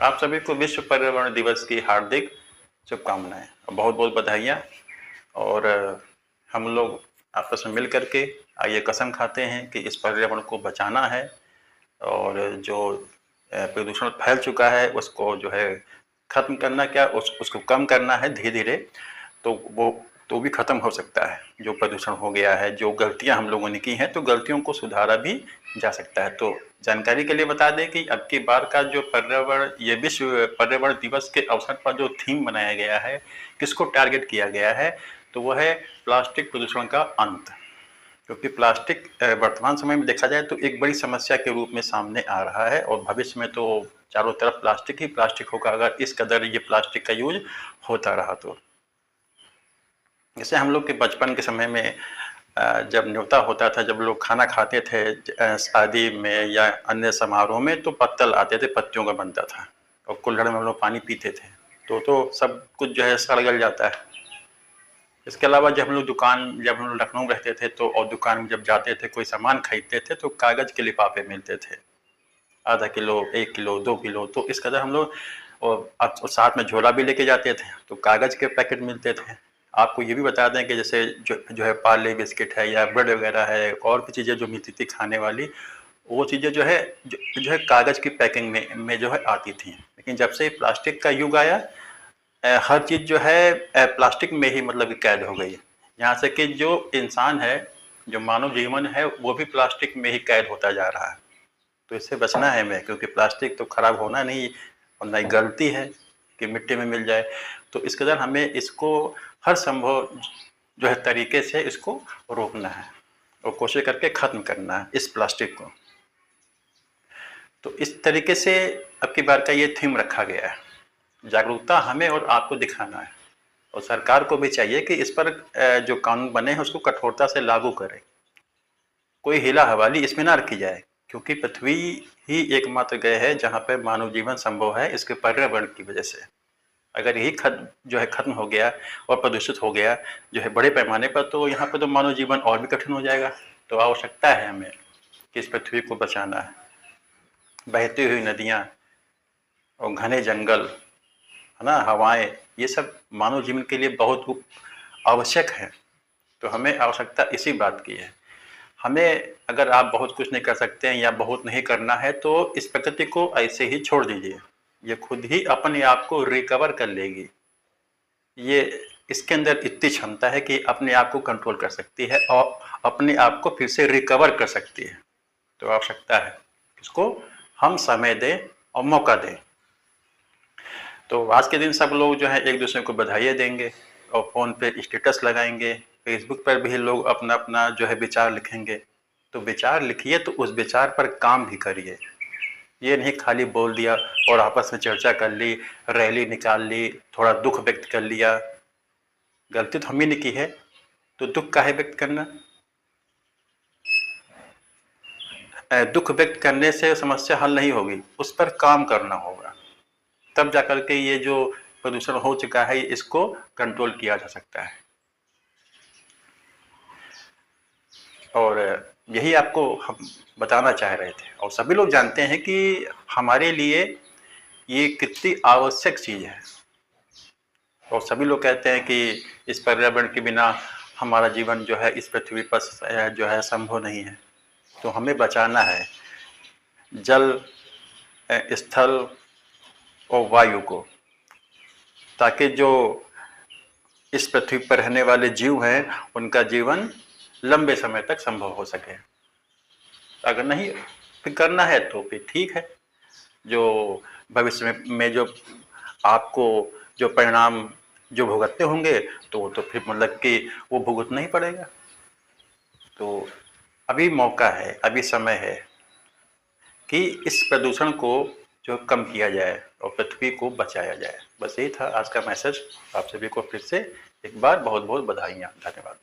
आप सभी को विश्व पर्यावरण दिवस की हार्दिक शुभकामनाएं और बहुत बहुत बधाइयाँ। और हम लोग आपस में मिल करके आइए कसम खाते हैं कि इस पर्यावरण को बचाना है और जो प्रदूषण फैल चुका है उसको जो है खत्म करना, क्या उसको कम करना है धीरे धीरे। तो वो तो भी खत्म हो सकता है। जो प्रदूषण हो गया है, जो गलतियां हम लोगों ने की हैं, तो गलतियों को सुधारा भी जा सकता है। तो जानकारी के लिए बता दें कि अब की बार का जो पर्यावरण, ये विश्व पर्यावरण दिवस के अवसर पर जो थीम बनाया गया है, किसको टारगेट किया गया है, तो वह है प्लास्टिक प्रदूषण का अंत। क्योंकि प्लास्टिक वर्तमान समय में देखा जाए तो एक बड़ी समस्या के रूप में सामने आ रहा है और भविष्य में तो चारों तरफ प्लास्टिक ही प्लास्टिक होगा, अगर इस कदर ये प्लास्टिक का यूज होता रहा तो। जैसे हम लोग के बचपन के समय में जब न्योता होता था, जब लोग खाना खाते थे शादी में या अन्य समारोह में, तो पत्तल आते थे, पत्तियों का बनता था और कुल्हड़ में हम लोग पानी पीते थे। तो सब कुछ जो है सड़ गल जाता है। इसके अलावा जब हम लोग लखनऊ रहते थे तो और दुकान में जब जाते थे, कोई सामान खरीदते थे, तो कागज़ के लिफाफे मिलते थे, आधा किलो, 1 किलो, 2 किलो। तो इस कदर हम लोग और साथ में झोला भी लेके जाते थे, तो कागज़ के पैकेट मिलते थे। आपको ये भी बता दें कि जैसे जो है पार्ले बिस्किट है या ब्रेड वगैरह है, और भी चीज़ें जो मिलती थी खाने वाली, वो चीज़ें जो है कागज़ की पैकिंग में जो है आती थी। लेकिन जब से प्लास्टिक का युग आया, हर चीज़ जो है प्लास्टिक में ही मतलब कि कैद हो गई है। यहाँ से कि जो इंसान है, जो मानव जीवन है, वो भी प्लास्टिक में ही कैद होता जा रहा है। तो इससे बचना है हमें, क्योंकि प्लास्टिक तो खराब होना नहीं, और ना ही गलती है कि मिट्टी में मिल जाए। तो इस कदर हमें इसको हर संभव जो है तरीके से इसको रोकना है और कोशिश करके ख़त्म करना है इस प्लास्टिक को। तो इस तरीके से अब की बार का ये थीम रखा गया है। जागरूकता हमें और आपको दिखाना है, और सरकार को भी चाहिए कि इस पर जो कानून बने हैं उसको कठोरता से लागू करे। कोई हिला हवाली इसमें ना रखी जाए, क्योंकि पृथ्वी ही एकमात्र ग्रह है जहाँ पर मानव जीवन संभव है, इसके पर्यावरण की वजह से। अगर यही जो है खत्म हो गया और प्रदूषित हो गया जो है बड़े पैमाने पर, तो यहाँ पर तो मानव जीवन और भी कठिन हो जाएगा। तो आवश्यकता है हमें कि इस पृथ्वी को बचाना है। बहती हुई नदियाँ और घने जंगल, है ना, हवाएं, ये सब मानव जीवन के लिए बहुत आवश्यक है। तो हमें आवश्यकता इसी बात की है। हमें, अगर आप बहुत कुछ नहीं कर सकते हैं या बहुत नहीं करना है, तो इस प्रकृति को ऐसे ही छोड़ दीजिए। ये खुद ही अपने आप को रिकवर कर लेगी। ये इसके अंदर इतनी क्षमता है कि अपने आप को कंट्रोल कर सकती है और अपने आप को फिर से रिकवर कर सकती है। तो आवश्यकता है इसको हम समय दें और मौका दें। तो आज के दिन सब लोग जो है एक दूसरे को बधाइयाँ देंगे और फ़ोन पे स्टेटस लगाएंगे, फेसबुक पर भी लोग अपना अपना जो है विचार लिखेंगे। तो विचार लिखिए, तो उस विचार पर काम भी करिए। ये नहीं खाली बोल दिया और आपस में चर्चा कर ली, रैली निकाल ली, थोड़ा दुख व्यक्त कर लिया। गलती तो हम ही ने की है, तो दुख काहे व्यक्त करना। दुख व्यक्त करने से समस्या हल नहीं होगी, उस पर काम करना होगा। तब जाकर के ये जो प्रदूषण हो चुका है इसको कंट्रोल किया जा सकता है। और यही आपको हम बताना चाह रहे थे, और सभी लोग जानते हैं कि हमारे लिए ये कितनी आवश्यक चीज़ है। और सभी लोग कहते हैं कि इस पर्यावरण के बिना हमारा जीवन जो है इस पृथ्वी पर जो है संभव नहीं है। तो हमें बचाना है जल, स्थल और वायु को, ताकि जो इस पृथ्वी पर रहने वाले जीव हैं उनका जीवन लंबे समय तक संभव हो सके। अगर नहीं फिर करना है तो फिर ठीक है, जो भविष्य में जो आपको जो परिणाम जो भुगतने होंगे, तो फिर मतलब कि वो भुगतना ही पड़ेगा। तो अभी मौका है, अभी समय है कि इस प्रदूषण को जो कम किया जाए और पृथ्वी को बचाया जाए। बस यही था आज का मैसेज। आप सभी को फिर से एक बार बहुत बहुत बधाइयाँ। धन्यवाद।